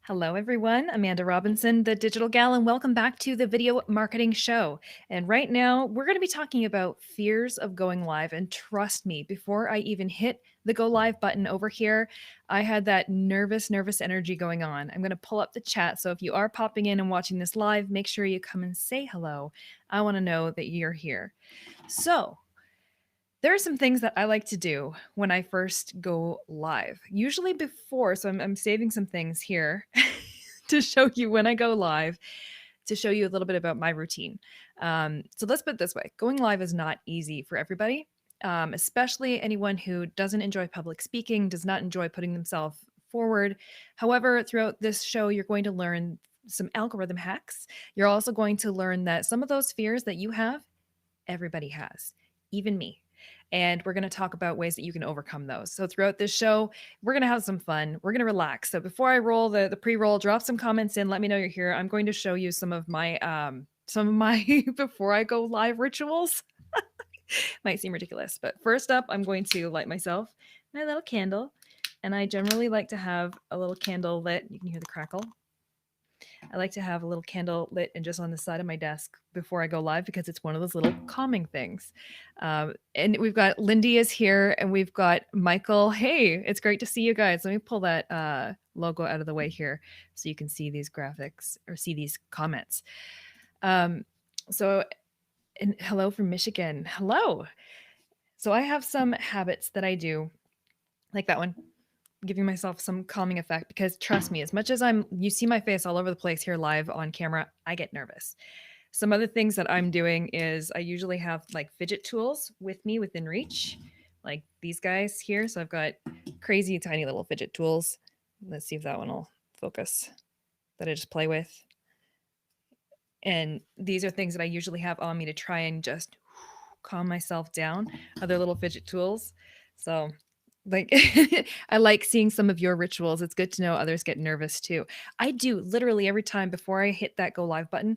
Hello, everyone. Amanda Robinson, the Digital Gal, and welcome back to the Video Marketing Show. And right now, we're going to be talking about fears of going live. And trust me, before I even hit the go live button over here, I had that nervous energy going on. I'm going to pull up the chat. So if you are popping in and watching this live, make sure you come and say hello. I want to know that you're here. So, there are some things that I like to do when I first go live, usually before. So I'm saving some things here to show you when I go live, to show you a little bit about my routine. So let's put it this way: going live is not easy for everybody, especially anyone who doesn't enjoy public speaking, does not enjoy putting themselves forward. However, throughout this show, you're going to learn some algorithm hacks. You're also going to learn that some of those fears that you have, everybody has, even me. And we're going to talk about ways that you can overcome those. So throughout this show, we're going to have some fun. We're going to relax. So before I roll the pre-roll, drop some comments in. Let me know you're here. I'm going to show you some of my before I go live rituals. Might seem ridiculous, but first up, I'm going to light myself my little candle. And I generally like to have a little candle lit. You can hear the crackle. I like to have a little candle lit and just on the side of my desk before I go live because it's one of those little calming things. And we've got Lindy is here and we've got Michael. Hey, it's great to see you guys. Let me pull that logo out of the way here so you can see these graphics or see these comments. So, and hello from Michigan. Hello. So I have some habits that I do, like that one, giving myself some calming effect, because trust me, as much as you see my face all over the place here live on camera, I get nervous. Some other things that I'm doing is I usually have like fidget tools with me within reach, like these guys here. So I've got crazy tiny little fidget tools. Let's see if that one will focus, that I just play with. And these are things that I usually have on me to try and just calm myself down. Other little fidget tools. So like I like seeing some of your rituals. It's good to know others get nervous too. I do literally every time before I hit that go live button,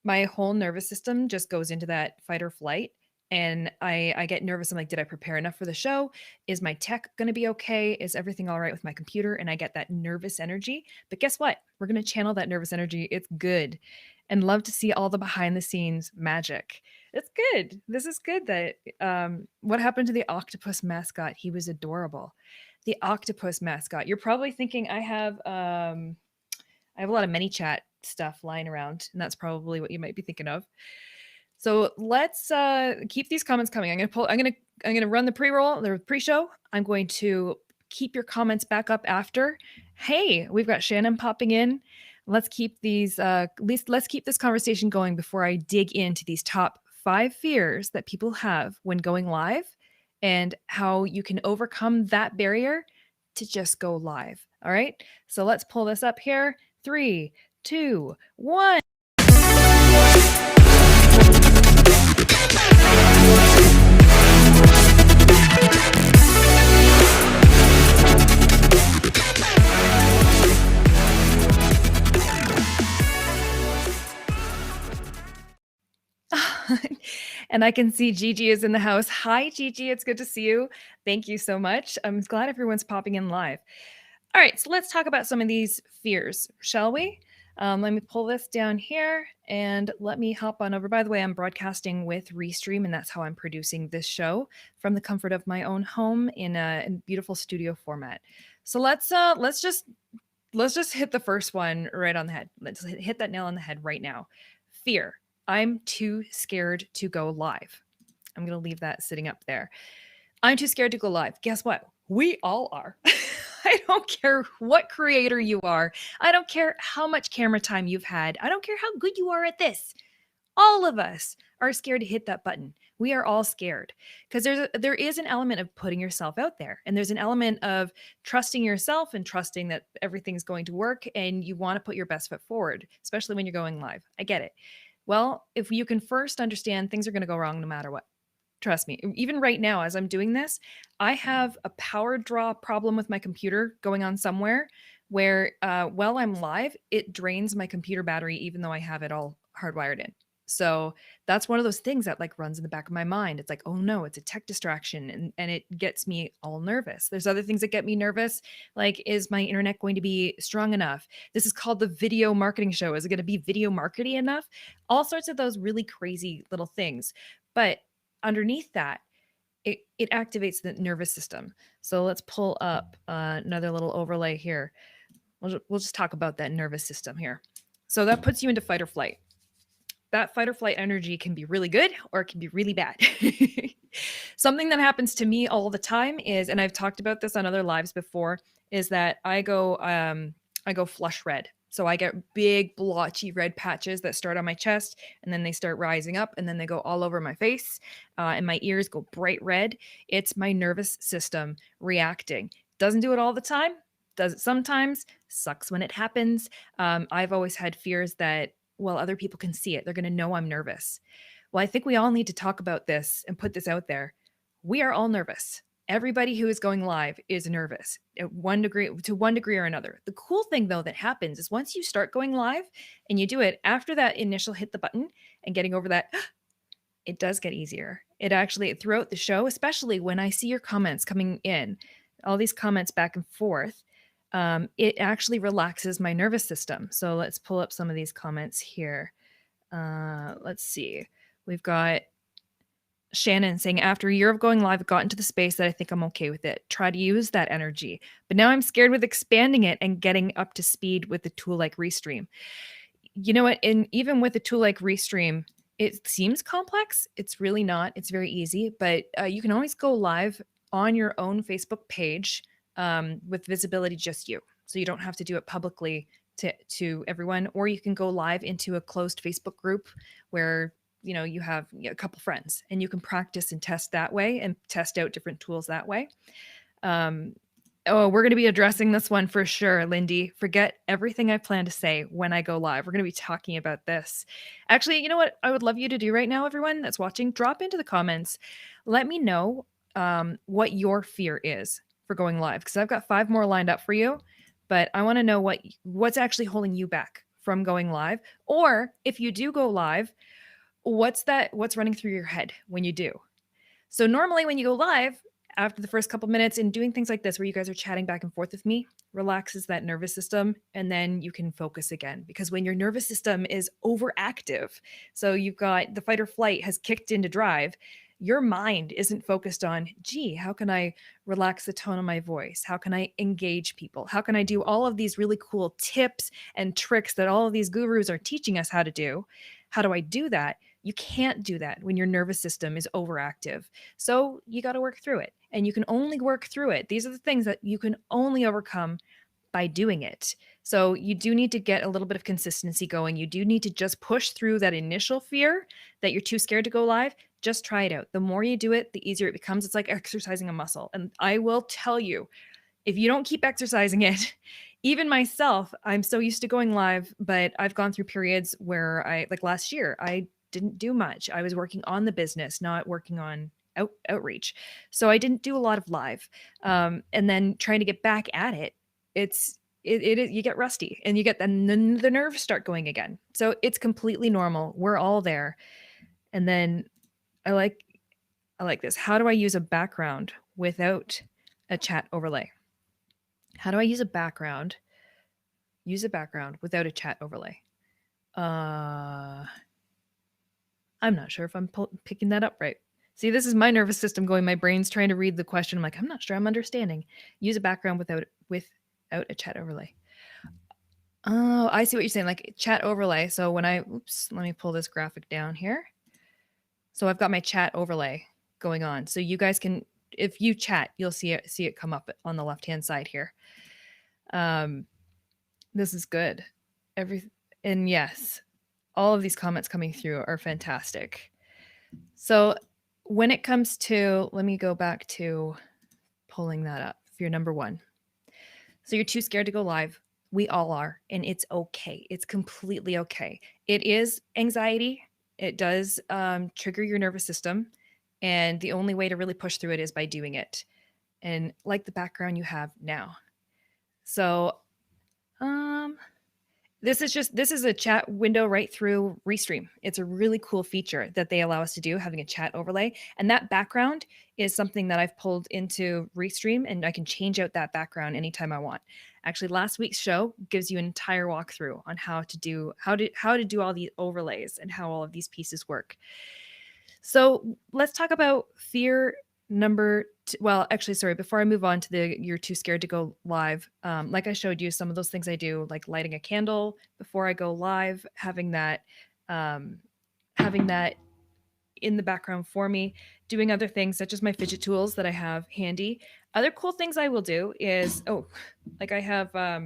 my whole nervous system just goes into that fight or flight. And I get nervous. I'm like, did I prepare enough for the show? Is my tech going to be okay? Is everything all right with my computer? And I get that nervous energy. But guess what? We're going to channel that nervous energy. It's good. And love to see all the behind the scenes magic. It's good. This is good that what happened to the octopus mascot? He was adorable. The octopus mascot. You're probably thinking I have a lot of ManyChat stuff lying around, and that's probably what you might be thinking of. So let's keep these comments coming. I'm gonna run the pre-roll, the pre-show. I'm going to keep your comments back up after. Hey, we've got Shannon popping in. Let's keep these let's keep this conversation going before I dig into these top 5 fears that people have when going live and how you can overcome that barrier to just go live. All right? So let's pull this up here. 3, 2, 1. And I can see Gigi is in the house. Hi, Gigi. It's good to see you. Thank you so much. I'm glad everyone's popping in live. All right, so let's talk about some of these fears, shall we? Let me pull this down here and let me hop on over. By the way, I'm broadcasting with Restream, and that's how I'm producing this show from the comfort of my own home in a beautiful studio format. So let's just hit the first one right on the head. Let's hit that nail on the head right now. Fear. I'm too scared to go live. I'm going to leave that sitting up there. I'm too scared to go live. Guess what? We all are. I don't care what creator you are. I don't care how much camera time you've had. I don't care how good you are at this. All of us are scared to hit that button. We are all scared because there is an element of putting yourself out there, and there's an element of trusting yourself and trusting that everything's going to work, and you want to put your best foot forward, especially when you're going live. I get it. Well, if you can first understand things are going to go wrong no matter what. Trust me, even right now, as I'm doing this, I have a power draw problem with my computer going on somewhere where while I'm live, it drains my computer battery, even though I have it all hardwired in. So that's one of those things that like runs in the back of my mind. It's like, oh no, it's a tech distraction, and it gets me all nervous. There's other things that get me nervous, like, is my internet going to be strong enough? This is called the video marketing show. Is it going to be video marketing enough? All sorts of those really crazy little things. But underneath that, it activates the nervous system. So let's pull up another little overlay here. We'll just talk about that nervous system here. So that puts you into fight or flight. That fight or flight energy can be really good or it can be really bad. Something that happens to me all the time is, and I've talked about this on other lives before, is that I go flush red. So I get big blotchy red patches that start on my chest, and then they start rising up, and then they go all over my face, and my ears go bright red. It's my nervous system reacting. Doesn't do it all the time. Does it sometimes? Sucks when it happens. I've always had fears that, well, other people can see it. They're going to know I'm nervous. Well, I think we all need to talk about this and put this out there. We are all nervous. Everybody who is going live is nervous at one degree, to one degree or another. The cool thing though that happens is once you start going live and you do it after that initial hit the button and getting over that, it does get easier. It actually, throughout the show, especially when I see your comments coming in, all these comments back and forth, it actually relaxes my nervous system. So let's pull up some of these comments here. Let's see. We've got Shannon saying, after a year of going live, I got into the space that I think I'm okay with it. Try to use that energy. But now I'm scared with expanding it and getting up to speed with a tool like Restream. You know what? And even with a tool like Restream, it seems complex. It's really not. It's very easy, but you can always go live on your own Facebook page with visibility just you. So you don't have to do it publicly to everyone, or you can go live into a closed Facebook group where you have a couple friends and you can practice and test that way and test out different tools that way. Oh, we're going to be addressing this one for sure, Lindy. Forget everything I plan to say when I go live. We're going to be talking about this. Actually, you know what I would love you to do right now, everyone that's watching? Drop into the comments. Let me know what your fear is for going live, because I've got 5 more lined up for you. But I want to know what's actually holding you back from going live. Or if you do go live, what's running through your head when you do? So normally when you go live, after the first couple minutes and doing things like this, where you guys are chatting back and forth with me, relaxes that nervous system, and then you can focus again. Because when your nervous system is overactive, so you've got the fight or flight has kicked into drive, your mind isn't focused on, gee, how can I relax the tone of my voice? How can I engage people? How can I do all of these really cool tips and tricks that all of these gurus are teaching us how to do? How do I do that? You can't do that when your nervous system is overactive. So you got to work through it. And you can only work through it. These are the things that you can only overcome by doing it. So you do need to get a little bit of consistency going. You do need to just push through that initial fear that you're too scared to go live. Just try it out. The more you do it, the easier it becomes. It's like exercising a muscle. And I will tell you, if you don't keep exercising it, even myself, I'm so used to going live, but I've gone through periods where like last year, I didn't do much. I was working on the business, not working on outreach. So I didn't do a lot of live. And then trying to get back at it, you get rusty and then the nerves start going again. So it's completely normal. We're all there. And then I like this. How do I use a background without a chat overlay? How do I use a background? Use a background without a chat overlay. I'm not sure if I'm picking that up right. See, this is my nervous system going. My brain's trying to read the question. I'm like, I'm not sure I'm understanding. Use a background without a chat overlay. Oh, I see what you're saying. Like chat overlay. So when let me pull this graphic down here. So I've got my chat overlay going on. So you guys can, if you chat, you'll see it come up on the left-hand side here. This is good. And yes, all of these comments coming through are fantastic. So when it comes to, let me go back to pulling that up. If you're number 1. So you're too scared to go live. We all are, and it's okay. It's completely okay. It is anxiety. It does trigger your nervous system. And the only way to really push through it is by doing it. And like the background you have now. So This is a chat window right through Restream. It's a really cool feature that they allow us to do, having a chat overlay. And that background is something that I've pulled into Restream, and I can change out that background anytime I want. Actually, last week's show gives you an entire walkthrough on how to do all the overlays and how all of these pieces work. So let's talk about fear number two. Well, actually, sorry, before I move on to the you're too scared to go live, like I showed you, some of those things I do, like lighting a candle before I go live, um, having that in the background for me, doing other things such as my fidget tools that I have handy. Other cool things I will do is, oh, like I have, I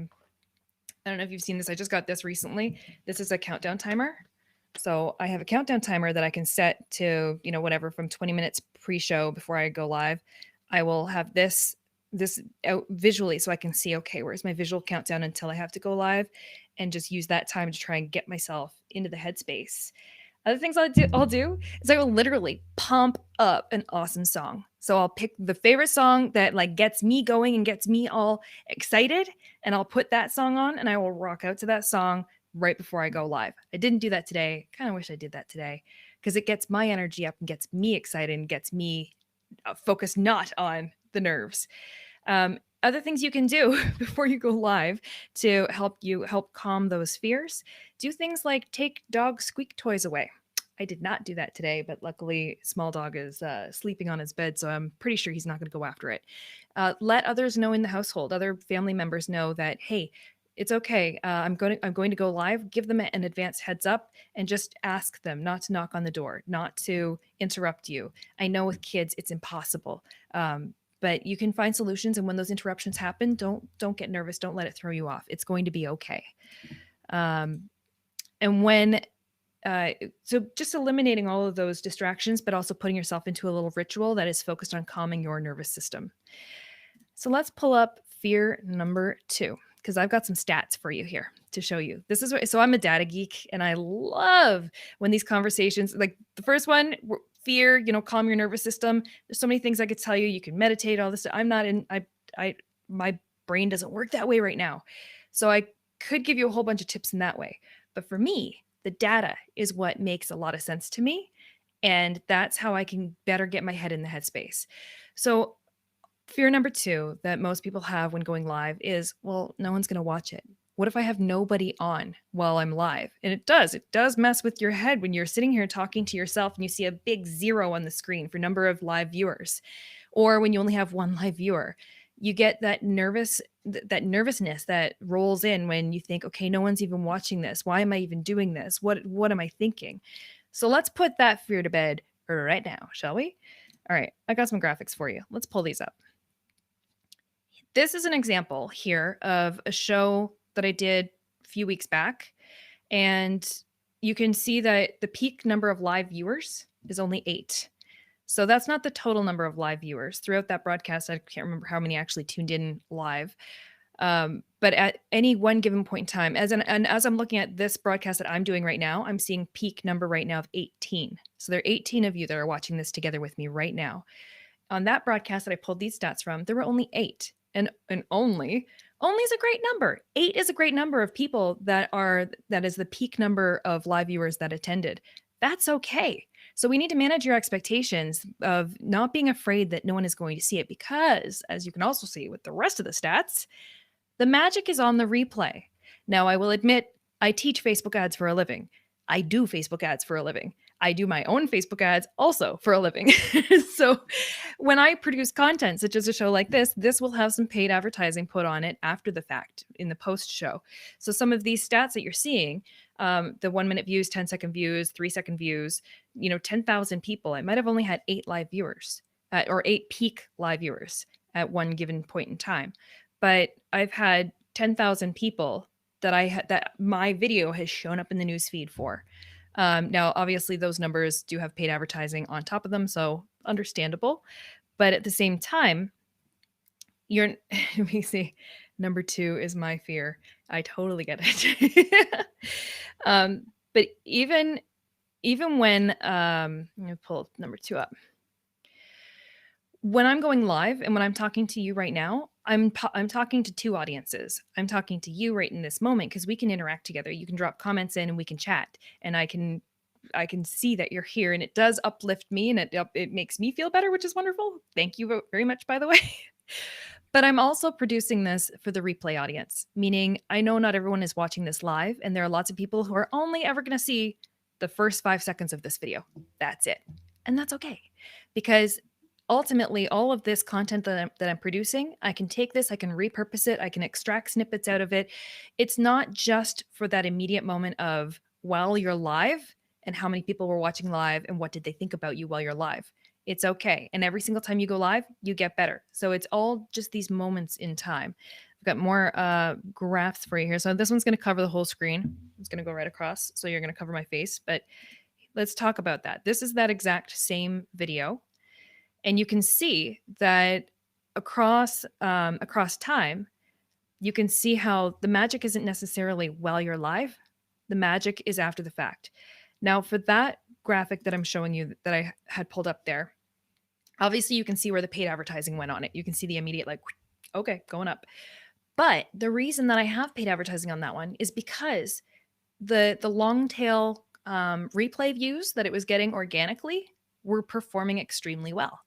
don't know if you've seen this. I just got this recently. This is a countdown timer. So I have a countdown timer that I can set to, whatever from 20 minutes pre-show before I go live. I will have this out visually so I can see, okay, where's my visual countdown until I have to go live, and just use that time to try and get myself into the headspace. Other things I'll do is I will literally pump up an awesome song. So I'll pick the favorite song that like gets me going and gets me all excited, and I'll put that song on and I will rock out to that song right before I go live. I didn't do that today. Kind of wish I did that today because it gets my energy up and gets me excited and gets me focused not on the nerves. Other things you can do before you go live to help calm those fears. Do things like take dog squeak toys away. I did not do that today, but luckily small dog is sleeping on his bed, so I'm pretty sure he's not going to go after it. Let others know in the household, other family members know that, hey, it's okay. I'm going to go live. Give them an advanced heads up and just ask them not to knock on the door, not to interrupt you. I know with kids it's impossible, but you can find solutions. And when those interruptions happen, don't get nervous. Don't let it throw you off. It's going to be okay. And when so just eliminating all of those distractions, but also putting yourself into a little ritual that is focused on calming your nervous system. So let's pull up fear number 2, because I've got some stats for you here to show you. So I'm a data geek, and I love when these conversations, like the first one, fear, calm your nervous system. There's so many things I could tell you. You can meditate, all this. I'm not in, my brain doesn't work that way right now. So I could give you a whole bunch of tips in that way. But for me, the data is what makes a lot of sense to me. And that's how I can better get my head in the headspace. So fear number 2 that most people have when going live is, well, no one's going to watch it. What if I have nobody on while I'm live? And it does mess with your head when you're sitting here talking to yourself and you see a big 0 on the screen for number of live viewers, or when you only have one live viewer. You get that nervousness that rolls in when you think, okay, no one's even watching this. Why am I even doing this? What am I thinking? So let's put that fear to bed right now, shall we? All right, I got some graphics for you. Let's pull these up. This is an example here of a show that I did a few weeks back. And you can see that the peak number of live viewers is only 8. So that's not the total number of live viewers. Throughout that broadcast, I can't remember how many actually tuned in live. But at any one given point in time, as I'm looking at this broadcast that I'm doing right now, I'm seeing peak number right now of 18. So there are 18 of you that are watching this together with me right now. On that broadcast that I pulled these stats from, there were only 8. And only is a great number. 8 is a great number of people that is the peak number of live viewers that attended. That's okay. So we need to manage your expectations of not being afraid that no one is going to see it, because as you can also see with the rest of the stats, the magic is on the replay. Now, I will admit, I teach Facebook ads for a living. I do Facebook ads for a living. I do my own Facebook ads also for a living. So when I produce content, such as a show like this will have some paid advertising put on it after the fact in the post show. So some of these stats that you're seeing, the 1 minute views, 10-second views, 3-second views, 10,000 people, I might have only had 8 live viewers or 8 peak live viewers at one given point in time. But I've had 10,000 people that my video has shown up in the newsfeed for. Now, obviously, those numbers do have paid advertising on top of them, so understandable. But at the same time, let me see, number 2 is my fear. I totally get it. But even when, let me pull number 2 up. When I'm going live and when I'm talking to you right now, I'm talking to two audiences. I'm talking to you right in this moment because we can interact together. You can drop comments in and we can chat, and I can see that you're here, and it does uplift me, and it makes me feel better, which is wonderful. Thank you very much, by the way. But I'm also producing this for the replay audience, meaning I know not everyone is watching this live, and there are lots of people who are only ever going to see the first 5 seconds of this video. That's it. And that's okay. Because ultimately, all of this content that I'm producing, I can take this, I can repurpose it, I can extract snippets out of it. It's not just for that immediate moment of while you're live and how many people were watching live and what did they think about you while you're live. It's okay. And every single time you go live, you get better. So it's all just these moments in time. I've got more graphs for you here. So this one's going to cover the whole screen. It's going to go right across. So you're going to cover my face. But let's talk about that. This is that exact same video. And you can see that across time, you can see how the magic isn't necessarily while you're live. The magic is after the fact. Now, for that graphic that I'm showing you that I had pulled up there, obviously you can see where the paid advertising went on it. You can see the immediate, like, okay, going up. But the reason that I have paid advertising on that one is because the long tail replay views that it was getting organically were performing extremely well.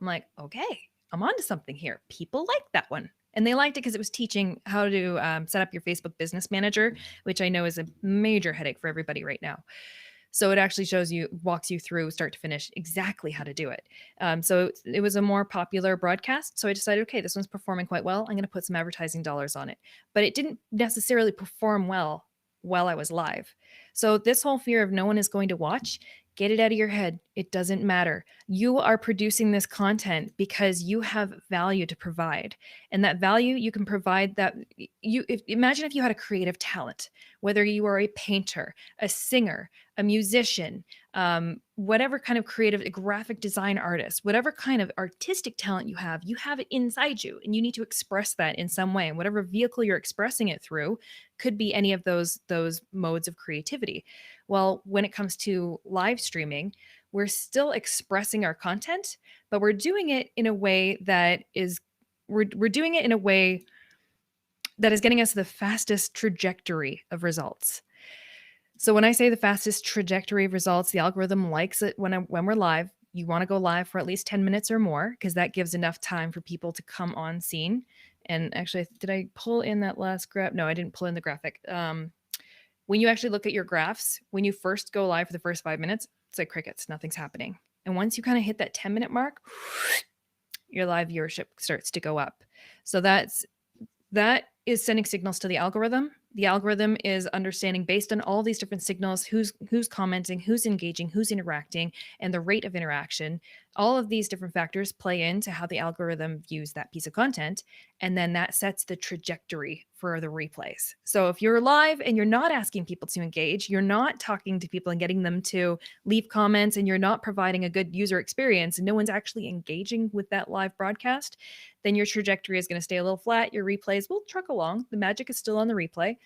I'm like, okay, I'm onto something here. People like that one. And they liked it because it was teaching how to set up your Facebook Business Manager, which I know is a major headache for everybody right now. So it actually walks you through start to finish exactly how to do it. So it was a more popular broadcast. So I decided, okay, this one's performing quite well. I'm going to put some advertising dollars on it. But it didn't necessarily perform well while I was live. So this whole fear of no one is going to watch, get it out of your head. It doesn't matter. You are producing this content because you have value to provide. And that value you can provide that imagine if you had a creative talent, whether you are a painter, a singer, a musician, whatever kind of creative graphic design artist, whatever kind of artistic talent you have it inside you, and you need to express that in some way. And whatever vehicle you're expressing it through could be any of those modes of creativity. Well, when it comes to live streaming, we're still expressing our content, but we're doing it in a way that is we're doing it in a way that is getting us the fastest trajectory of results. So when I say the fastest trajectory of results, the algorithm likes it when we're live. You want to go live for at least 10 minutes or more because that gives enough time for people to come on scene. And actually, did I pull in that last graph? No, I didn't pull in the graphic. When you actually look at your graphs, when you first go live for the first 5 minutes, it's like crickets, nothing's happening. And once you kind of hit that 10-minute mark, your live viewership starts to go up. So that is sending signals to the algorithm. The algorithm is understanding based on all these different signals, who's commenting, who's engaging, who's interacting, and the rate of interaction. All of these different factors play into how the algorithm views that piece of content. And then that sets the trajectory for the replays. So if you're live and you're not asking people to engage, you're not talking to people and getting them to leave comments, and you're not providing a good user experience, and no one's actually engaging with that live broadcast, then your trajectory is going to stay a little flat. Your replays will truck along. The magic is still on the replay.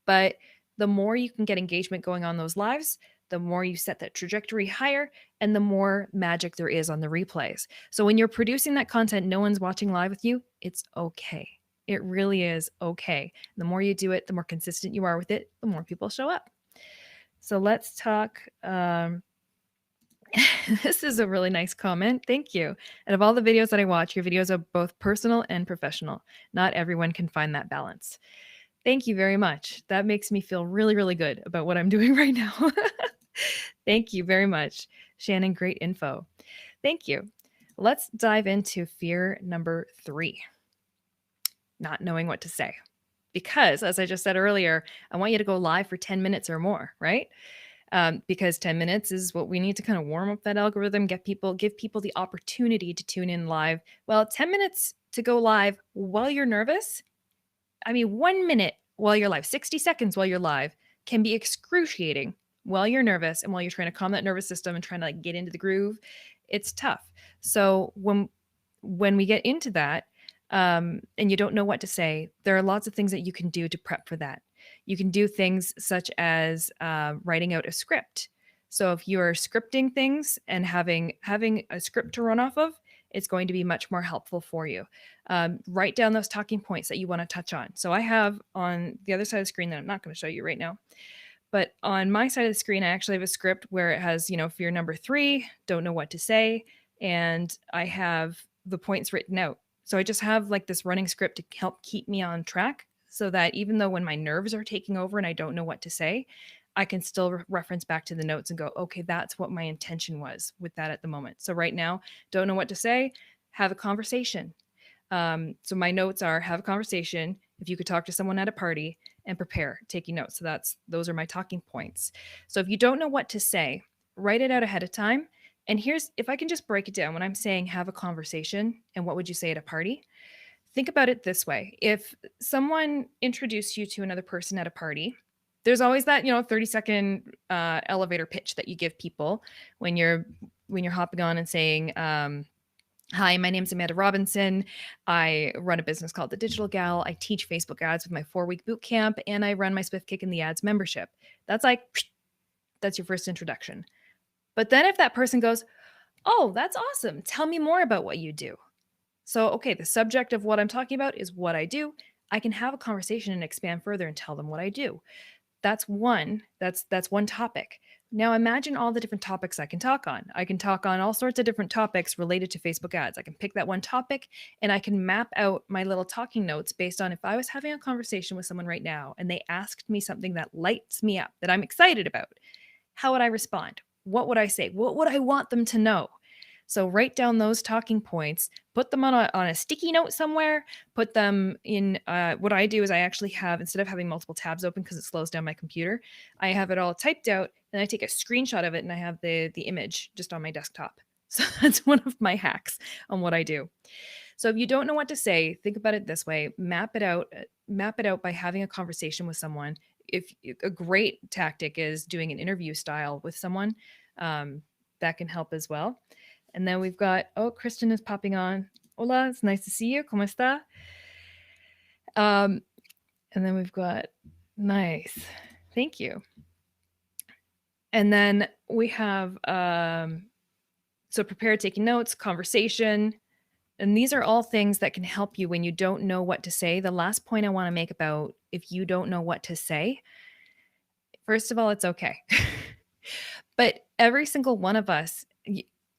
But the more you can get engagement going on those lives, the more you set that trajectory higher, and the more magic there is on the replays. So when you're producing that content, no one's watching live with you, it's okay. It really is okay. The more you do it, the more consistent you are with it, the more people show up. So let's talk. This is a really nice comment. Thank you. And of all the videos that I watch, your videos are both personal and professional. Not everyone can find that balance. Thank you very much. That makes me feel really, really good about what I'm doing right now. Thank you very much, Shannon. Great info. Thank you. Let's dive into fear number 3, not knowing what to say. Because, as I just said earlier, I want you to go live for 10 minutes or more, right? Because 10 minutes is what we need to kind of warm up that algorithm, give people the opportunity to tune in live. Well, 10 minutes to go live while you're nervous. 1 minute while you're live, 60 seconds while you're live can be excruciating while you're nervous and while you're trying to calm that nervous system and trying to get into the groove. It's tough. So when we get into that, and you don't know what to say, there are lots of things that you can do to prep for that. You can do things such as writing out a script. So if you're scripting things and having a script to run off of, it's going to be much more helpful for you. Write down those talking points that you want to touch on. So I have on the other side of the screen that I'm not going to show you right now. But on my side of the screen, I actually have a script where it has, fear number 3, don't know what to say. And I have the points written out. So I just have like this running script to help keep me on track so that even though when my nerves are taking over and I don't know what to say, I can still reference back to the notes and go, okay, that's what my intention was with that at the moment. So right now, don't know what to say, have a conversation. So my notes are have a conversation. If you could talk to someone at a party and prepare, taking notes. So those are my talking points. So if you don't know what to say, write it out ahead of time. And here's if I can just break it down when I'm saying have a conversation and what would you say at a party? Think about it this way. If someone introduced you to another person at a party, there's always that, 30-second elevator pitch that you give people when you're hopping on and saying, hi, my name's Amanda Robinson. I run a business called The Digital Gal. I teach Facebook ads with my 4-week boot camp, and I run my Spiff Kick in the Ads membership. That's that's your first introduction. But then if that person goes, oh, that's awesome. Tell me more about what you do. So, okay, the subject of what I'm talking about is what I do. I can have a conversation and expand further and tell them what I do. That's one topic. Now imagine all the different topics I can talk on. I can talk on all sorts of different topics related to Facebook ads. I can pick that one topic and I can map out my little talking notes based on if I was having a conversation with someone right now and they asked me something that lights me up, that I'm excited about. How would I respond? What would I say? What would I want them to know? So write down those talking points, put them on a sticky note somewhere, put them in, what I do is I actually have, instead of having multiple tabs open because it slows down my computer, I have it all typed out and I take a screenshot of it and I have the image just on my desktop. So that's one of my hacks on what I do. So if you don't know what to say, think about it this way, map it out by having a conversation with someone. If a great tactic is doing an interview style with someone, that can help as well. And then we've got, Kristen is popping on. Hola, it's nice to see you. ¿Cómo está? And then we've got, nice. Thank you. And then we have, so prepare, taking notes, conversation. And these are all things that can help you when you don't know what to say. The last point I want to make about if you don't know what to say, first of all, it's okay. But every single one of us,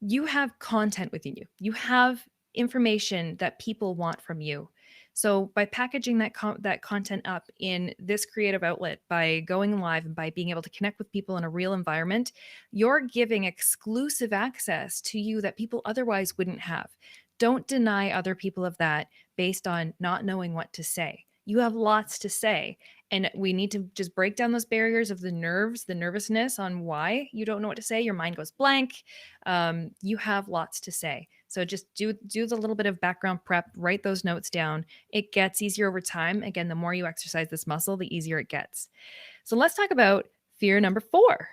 you have content within you. You have information that people want from you. So by packaging that content up in this creative outlet, by going live and by being able to connect with people in a real environment, you're giving exclusive access to you that people otherwise wouldn't have. Don't deny other people of that based on not knowing what to say. You have lots to say. And we need to just break down those barriers of the nervousness on why you don't know what to say. Your mind goes blank. You have lots to say. So just do the little bit of background prep, write those notes down. It gets easier over time. Again, the more you exercise this muscle, the easier it gets. So let's talk about fear number 4.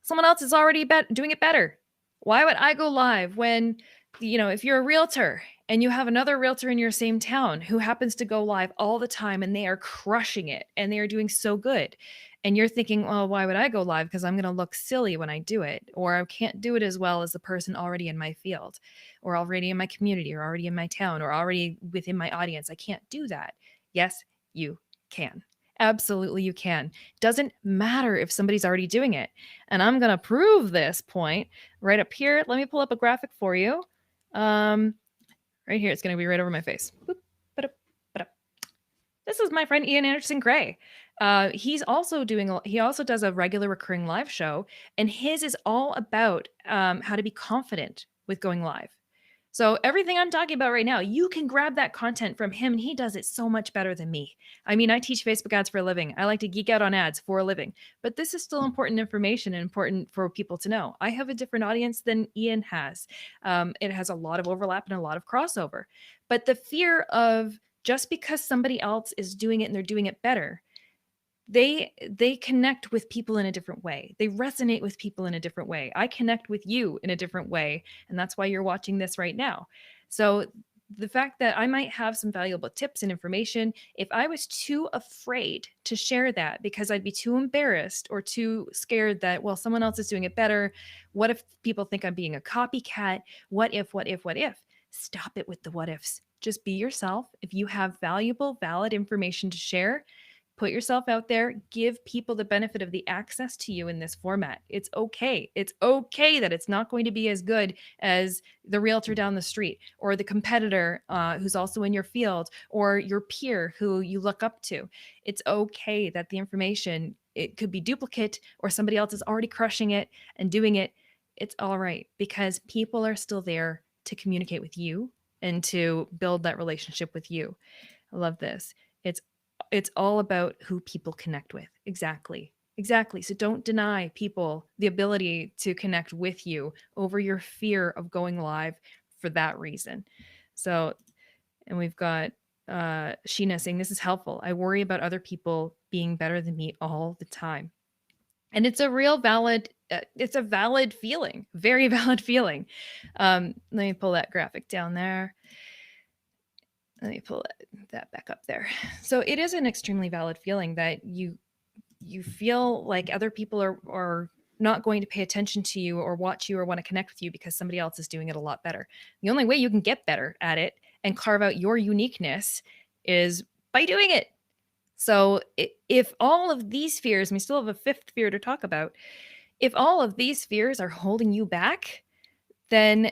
Someone else is already doing it better. Why would I go live when, if you're a realtor and you have another realtor in your same town who happens to go live all the time and they are crushing it and they are doing so good. And you're thinking, well, why would I go live? Because I'm going to look silly when I do it, or I can't do it as well as the person already in my field or already in my community or already in my town or already within my audience. I can't do that. Yes, you can. Absolutely, you can. Doesn't matter if somebody's already doing it. And I'm going to prove this point right up here. Let me pull up a graphic for you. Right here, it's going to be right over my face. This is my friend Ian Anderson Gray. He also does a regular recurring live show, and his is all about how to be confident with going live. So everything I'm talking about right now, you can grab that content from him, and he does it so much better than me. I mean, I teach Facebook ads for a living. I like to geek out on ads for a living, but this is still important information and important for people to know. I have a different audience than Ian has. It has a lot of overlap and a lot of crossover, but the fear of just because somebody else is doing it and they're doing it better, they connect with people in a different way. They resonate with people in a different way. I connect with you in a different way. And that's why you're watching this right now. So the fact that I might have some valuable tips and information, if I was too afraid to share that because I'd be too embarrassed or too scared that, well, someone else is doing it better. What if people think I'm being a copycat? What if, what if, what if? Stop it with the what ifs. Just be yourself. If you have valuable, valid information to share, put yourself out there, give people the benefit of the access to you in this format. It's okay. It's okay that it's not going to be as good as the realtor down the street or the competitor who's also in your field or your peer who you look up to. It's okay that the information, it could be duplicate or somebody else is already crushing it and doing it. It's all right because people are still there to communicate with you and to build that relationship with you. I love this. It's it's all about who people connect with. Exactly. Exactly. So don't deny people the ability to connect with you over your fear of going live for that reason. So, and we've got Sheena saying this is helpful. I worry about other people being better than me all the time. And it's a real valid it's a valid feeling, very valid feeling. Let me pull that graphic down there. Let me pull that back up there. So it is an extremely valid feeling that you feel like other people are not going to pay attention to you or watch you or want to connect with you because somebody else is doing it a lot better. The only way you can get better at it and carve out your uniqueness is by doing it. So if all of these fears, and we still have a fifth fear to talk about, if all of these fears are holding you back, then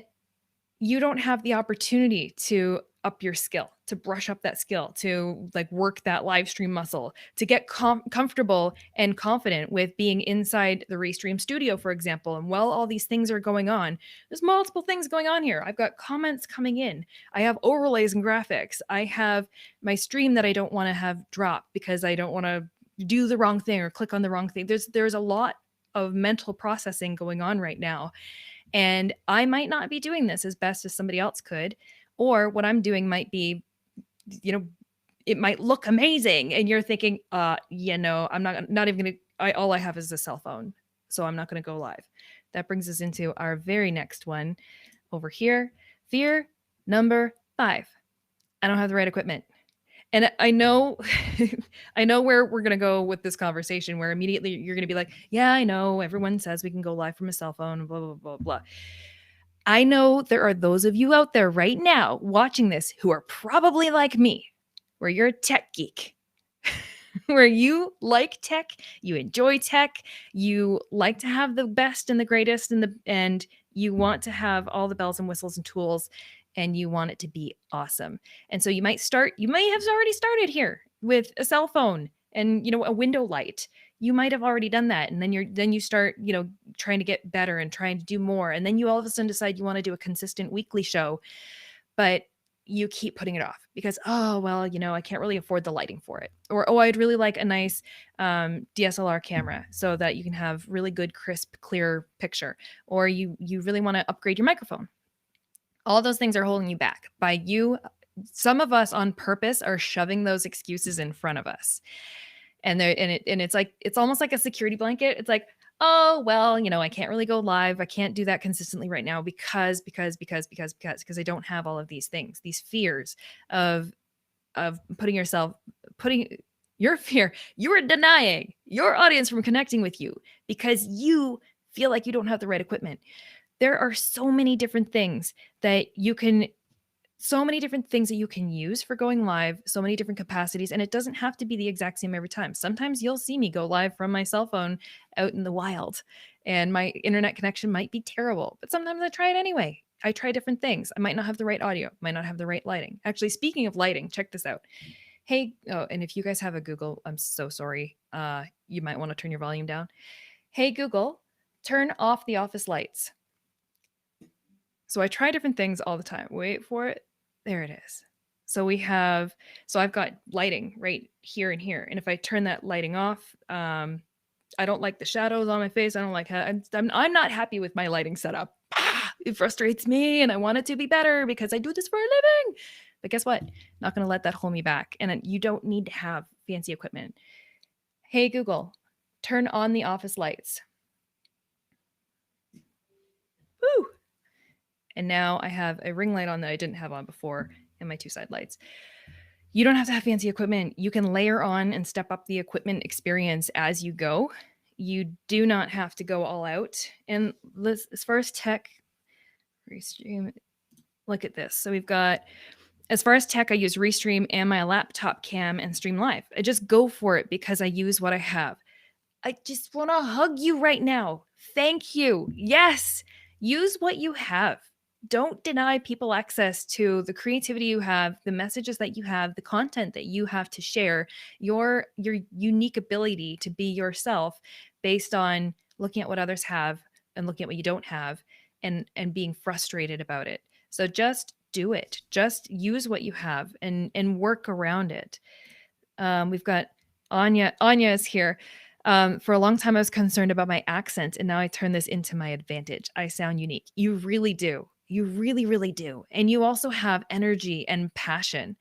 you don't have the opportunity to up your skill, to brush up that skill, to like work that live stream muscle, to get comfortable and confident with being inside the Restream studio, for example. And while all these things are going on, there's multiple things going on here. I've got comments coming in. I have overlays and graphics. I have my stream that I don't want to have drop because I don't want to do the wrong thing or click on the wrong thing. There's a lot of mental processing going on right now. And I might not be doing this as best as somebody else could, or what I'm doing might be, you know, it might look amazing. And you're thinking, I'm not even going to, all I have is a cell phone. So I'm not going to go live. That brings us into our very next one over here. Fear number 5. I don't have the right equipment. And I know, I know where we're going to go with this conversation, where immediately you're going to be like, yeah, I know everyone says we can go live from a cell phone, blah, blah, blah, blah. I know there are those of you out there right now watching this who are probably like me, where you're a tech geek, where you like tech, you enjoy tech, you like to have the best and the greatest and you want to have all the bells and whistles and tools and you want it to be awesome. And so you may have already started here with a cell phone and a window light. You might have already done that, and then you start trying to get better and trying to do more, and then you all of a sudden decide you want to do a consistent weekly show, but you keep putting it off because, oh, well, I can't really afford the lighting for it. Or, oh, I'd really like a nice DSLR camera so that you can have really good, crisp, clear picture. Or you really want to upgrade your microphone. All those things are holding you back by you. Some of us on purpose are shoving those excuses in front of us. And it's almost like a security blanket. It's like, oh, well, I can't really go live. I can't do that consistently right now because I don't have all of these things, these fears of putting your fear, you are denying your audience from connecting with you because you feel like you don't have the right equipment. There are so many different things that you can use for going live, so many different capacities, and it doesn't have to be the exact same every time. Sometimes you'll see me go live from my cell phone out in the wild, and my internet connection might be terrible, but sometimes I try it anyway. I try different things. I might not have the right audio, might not have the right lighting. Actually, speaking of lighting, check this out. Hey, and if you guys have a Google, I'm so sorry. You might want to turn your volume down. Hey, Google, turn off the office lights. So I try different things all the time. Wait for it. There it is. So I've got lighting right here and here. And if I turn that lighting off, I don't like the shadows on my face. I don't like how I'm not happy with my lighting setup. It frustrates me and I want it to be better because I do this for a living. But guess what? Not going to let that hold me back. And you don't need to have fancy equipment. Hey, Google, turn on the office lights. Woo! And now I have a ring light on that I didn't have on before. and my 2 side lights. You don't have to have fancy equipment. You can layer on and step up the equipment experience as you go. You do not have to go all out. And as far as tech, Restream, look at this. So we've got, as far as tech, I use Restream and my laptop cam and stream live. I just go for it because I use what I have. I just want to hug you right now. Thank you. Yes, use what you have. Don't deny people access to the creativity you have, the messages that you have, the content that you have to share, your unique ability to be yourself based on looking at what others have and looking at what you don't have and being frustrated about it. So just do it. Just use what you have and work around it. We've got Anya. Anya is here. For a long time, I was concerned about my accent, and now I turn this into my advantage. I sound unique. You really do. You really, really do. And you also have energy and passion.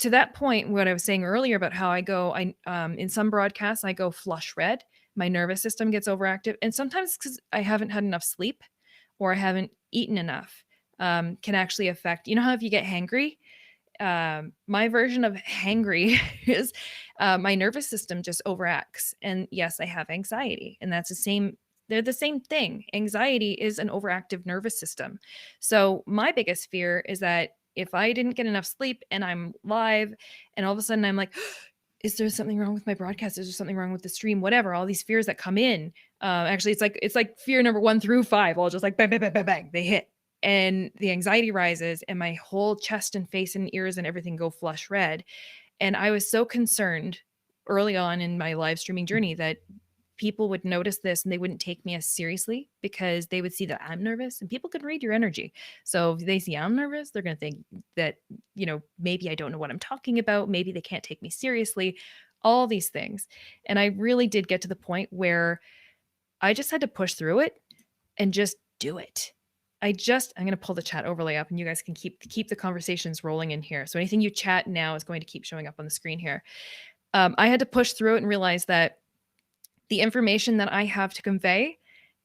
To that point, what I was saying earlier about how I go, in some broadcasts, I go flush red. My nervous system gets overactive. And sometimes because I haven't had enough sleep or I haven't eaten enough, can actually affect, you know how if you get hangry, my version of hangry is my nervous system just overacts. And yes, I have anxiety, and that's the same. They're the same thing. Anxiety is an overactive nervous system. So my biggest fear is that if I didn't get enough sleep and I'm live, and all of a sudden I'm like, is there something wrong with my broadcast? Is there something wrong with the stream? Whatever. All these fears that come in. Actually, it's like fear number 1 through 5, all just like bang, bang, bang, bang, bang. They hit, and the anxiety rises, and my whole chest and face and ears and everything go flush red. And I was so concerned early on in my live streaming journey that people would notice this and they wouldn't take me as seriously because they would see that I'm nervous, and people can read your energy. So if they see I'm nervous, they're going to think that, maybe I don't know what I'm talking about. Maybe they can't take me seriously, all these things. And I really did get to the point where I just had to push through it and just do it. I'm going to pull the chat overlay up, and you guys can keep the conversations rolling in here. So anything you chat now is going to keep showing up on the screen here. I had to push through it and realize that the information that I have to convey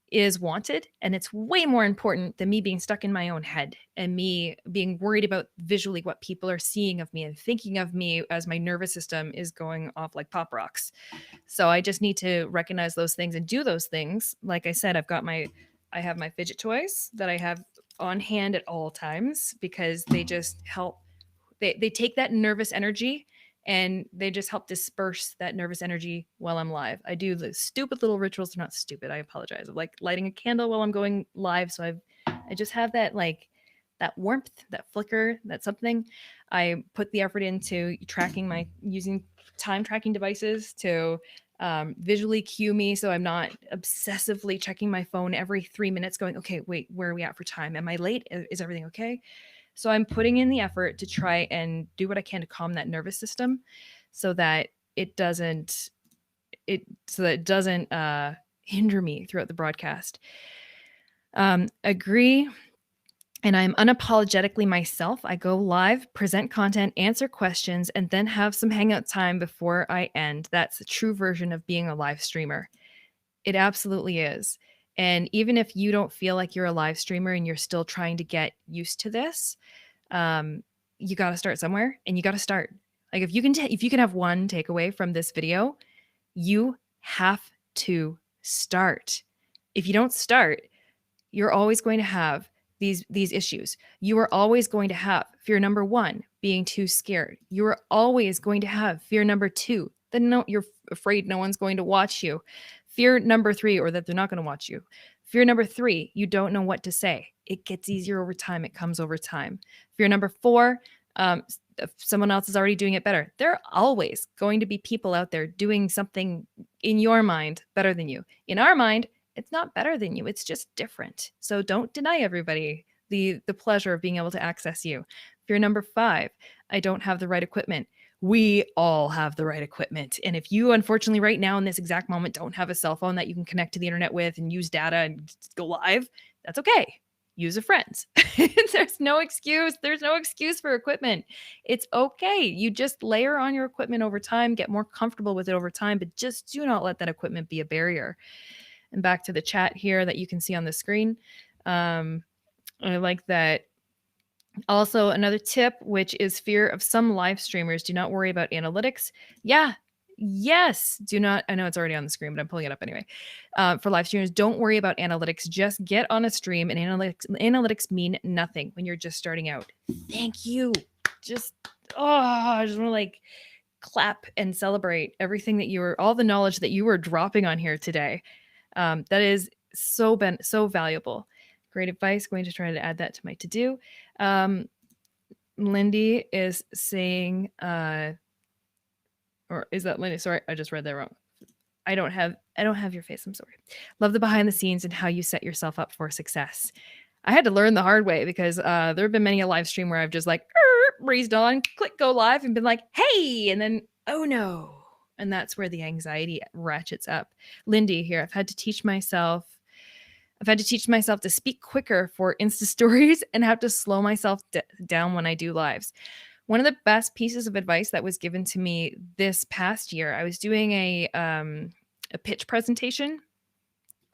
is wanted, and it's way more important than me being stuck in my own head and me being worried about visually what people are seeing of me and thinking of me as my nervous system is going off like pop rocks. So I just need to recognize those things and do those things. Like I said, I have my fidget toys that I have on hand at all times because they just help. They take that nervous energy and they just help disperse that nervous energy while I'm live. I do the stupid little rituals. They're not stupid. I apologize. Of like lighting a candle while I'm going live. So I just have that that warmth, that flicker, that something. I put the effort into using time tracking devices to visually cue me so I'm not obsessively checking my phone every 3 minutes going, okay, wait, where are we at for time? Am I late? Is everything okay? So I'm putting in the effort to try and do what I can to calm that nervous system so that it doesn't hinder me throughout the broadcast. Agree. And I'm unapologetically myself. I go live, present content, answer questions, and then have some hangout time before I end. That's the true version of being a live streamer. It absolutely is. And even if you don't feel like you're a live streamer and you're still trying to get used to this, you got to start somewhere, and you got to start. Like if you can have one takeaway from this video, you have to start. If you don't start, you're always going to have these issues. You are always going to have fear number 1, being too scared. You are always going to have fear number 2, that you're afraid no one's going to watch you. Fear number 3, or that they're not going to watch you. Fear number 3, you don't know what to say. It gets easier over time. It comes over time. Fear number 4, if someone else is already doing it better. There are always going to be people out there doing something in your mind better than you. In our mind, it's not better than you. It's just different. So don't deny everybody the pleasure of being able to access you. Fear number 5, I don't have the right equipment. We all have the right equipment. And if you, unfortunately, right now in this exact moment, don't have a cell phone that you can connect to the internet with and use data and go live, that's okay. Use a friend. There's no excuse. There's no excuse for equipment. It's okay. You just layer on your equipment over time, get more comfortable with it over time, but just do not let that equipment be a barrier. And back to the chat here that you can see on the screen. I like that Also, another tip, which is fear of some live streamers, do not worry about analytics. Yeah. Yes. Do not. I know it's already on the screen, but I'm pulling it up anyway. For live streamers, don't worry about analytics. Just get on a stream, and analytics mean nothing when you're just starting out. Thank you. Just I just want to like clap and celebrate everything that all the knowledge that you were dropping on here today. That is so valuable. Great advice. Going to try to add that to my to-do. Lindy is saying, or is that Lindy? Sorry, I just read that wrong. I don't have your face. I'm sorry. Love the behind the scenes and how you set yourself up for success. I had to learn the hard way because there have been many a live stream where I've just like breezed on, click go live, and been like, hey, and then oh no, and that's where the anxiety ratchets up. Lindy here, I've had to teach myself to speak quicker for Insta stories and have to slow myself down when I do lives. One of the best pieces of advice that was given to me this past year, I was doing a pitch presentation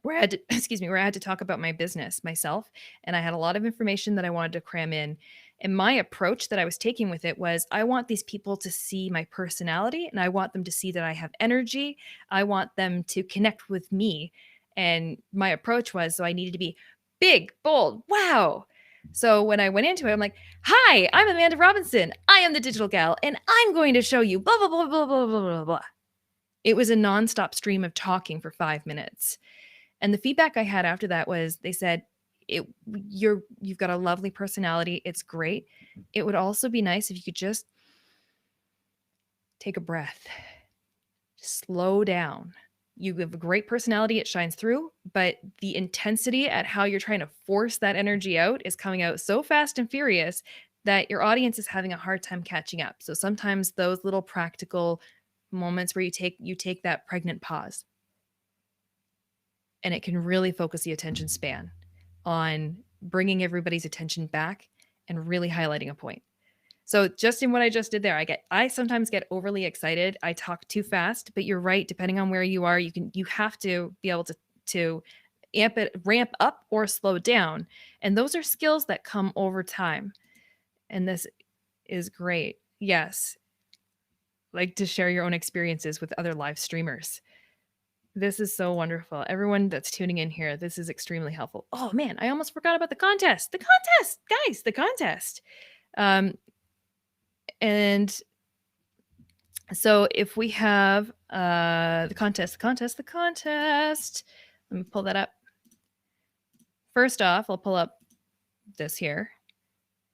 where I had to, where I had to talk about my business myself, and I had a lot of information that I wanted to cram in. And my approach that I was taking with it was, I want these people to see my personality, and I want them to see that I have energy. I want them to connect with me. And my approach was, so I needed to be big, bold, wow. So when I went into it, I'm like, hi, I'm Amanda Robinson. I am the digital gal, and I'm going to show you blah, blah, blah, blah, blah, blah, blah, blah. It was a nonstop stream of talking for 5 minutes. And the feedback I had after that was, they said, you've got a lovely personality. It's great. It would also be nice if you could just take a breath, slow down. You have a great personality. It shines through, but the intensity at how you're trying to force that energy out is coming out so fast and furious that your audience is having a hard time catching up. So sometimes those little practical moments where you take that pregnant pause, and it can really focus the attention span on bringing everybody's attention back and really highlighting a point. So just in what I just did there, I sometimes get overly excited. I talk too fast, but you're right. Depending on where you are, you have to be able to ramp up or slow down. And those are skills that come over time. And this is great. Yes. Like to share your own experiences with other live streamers. This is so wonderful. Everyone that's tuning in here, this is extremely helpful. Oh man, I almost forgot about the contest. The contest, guys, the contest. And so if we have the contest, let me pull that up. First off, I'll pull up this here.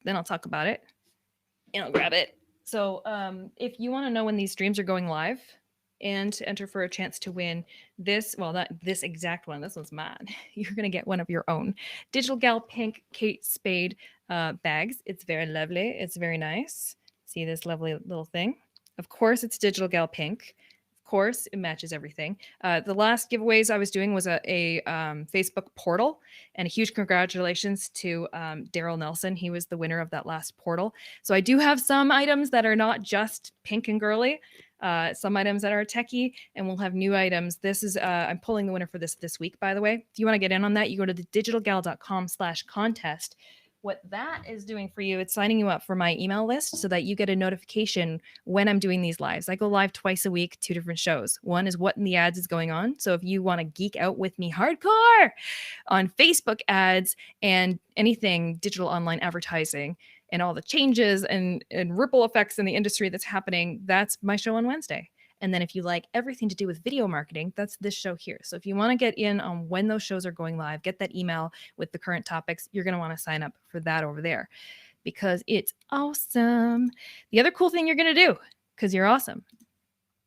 Then I'll talk about it. And I'll grab it. So if you want to know when these streams are going live and to enter for a chance to win this, well, not this exact one, this one's mine. You're going to get one of your own Digital Gal Pink Kate Spade bags. It's very lovely. It's very nice. See this lovely little thing? Of course, it's Digital Gal Pink. Of course, it matches everything. The last giveaways I was doing was a Facebook portal, and a huge congratulations to Daryl Nelson. He was the winner of that last portal. So I do have some items that are not just pink and girly, some items that are techie, and we'll have new items. This is, I'm pulling the winner for this week, by the way. If you want to get in on that, you go to thedigitalgal.com/contest. What that is doing for you, it's signing you up for my email list so that you get a notification when I'm doing these lives. I go live twice a week, 2 different shows. One is what in the ads is going on. So if you want to geek out with me hardcore on Facebook ads and anything digital online advertising and all the changes and ripple effects in the industry that's happening, that's my show on Wednesday. And then if you like everything to do with video marketing, that's this show here. So if you want to get in on when those shows are going live, get that email with the current topics, you're going to want to sign up for that over there because it's awesome. The other cool thing you're going to do, because you're awesome,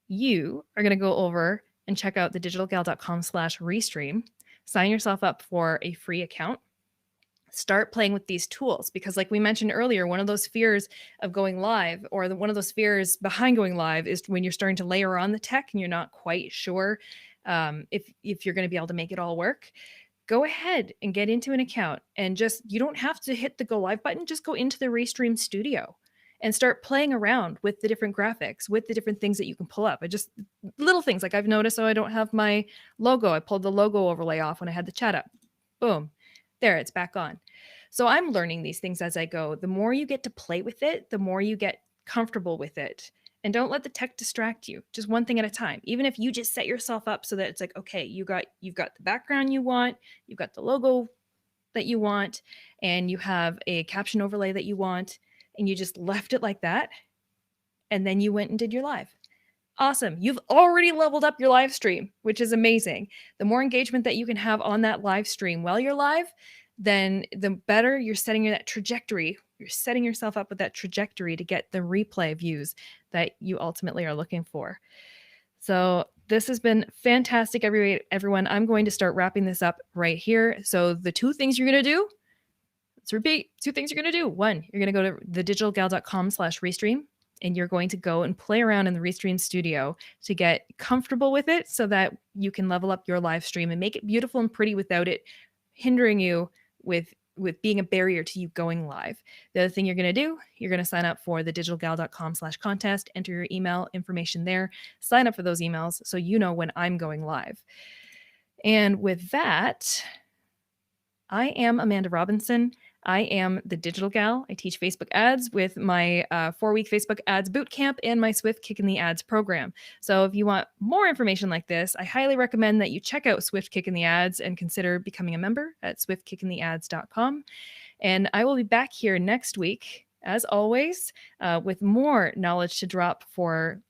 you are going to go over and check out thedigitalgal.com/restream, sign yourself up for a free account. Start playing with these tools because like we mentioned earlier, one of those fears of going live or one of those fears behind going live is when you're starting to layer on the tech and you're not quite sure if you're going to be able to make it all work. Go ahead and get into an account and you don't have to hit the go live button. Just go into the Restream studio and start playing around with the different graphics, with the different things that you can pull up. Little things like I've noticed, I don't have my logo. I pulled the logo overlay off when I had the chat up. Boom. There, it's back on. So I'm learning these things as I go. The more you get to play with it, the more you get comfortable with it. And don't let the tech distract you. Just one thing at a time. Even if you just set yourself up so that it's like, okay, you've got the background you want, you've got the logo that you want, and you have a caption overlay that you want, and you just left it like that, and then you went and did your live. Awesome. You've already leveled up your live stream, which is amazing. The more engagement that you can have on that live stream while you're live, then the better you're setting that trajectory. You're setting yourself up with that trajectory to get the replay views that you ultimately are looking for. So this has been fantastic, everyone. I'm going to start wrapping this up right here. So the two things you're going to do, let's repeat, two things you're going to do. One, you're going to go to thedigitalgal.com/restream, and you're going to go and play around in the Restream studio to get comfortable with it so that you can level up your live stream and make it beautiful and pretty without it hindering you with being a barrier to you going live. The other thing you're going to do, you're going to sign up for thedigitalgal.com/contest, enter your email information there, sign up for those emails so you know when I'm going live. And with that, I am Amanda Robinson. I am the Digital Gal. I teach Facebook ads with my 4-week Facebook ads bootcamp and my Swift Kick in the Ads program. So if you want more information like this, I highly recommend that you check out Swift Kick in the Ads and consider becoming a member at swiftkickintheads.com. And I will be back here next week, as always, with more knowledge to drop for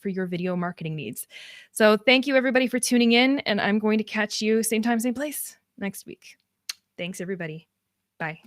your video marketing needs. So thank you, everybody, for tuning in, and I'm going to catch you same time, same place next week. Thanks, everybody. Bye.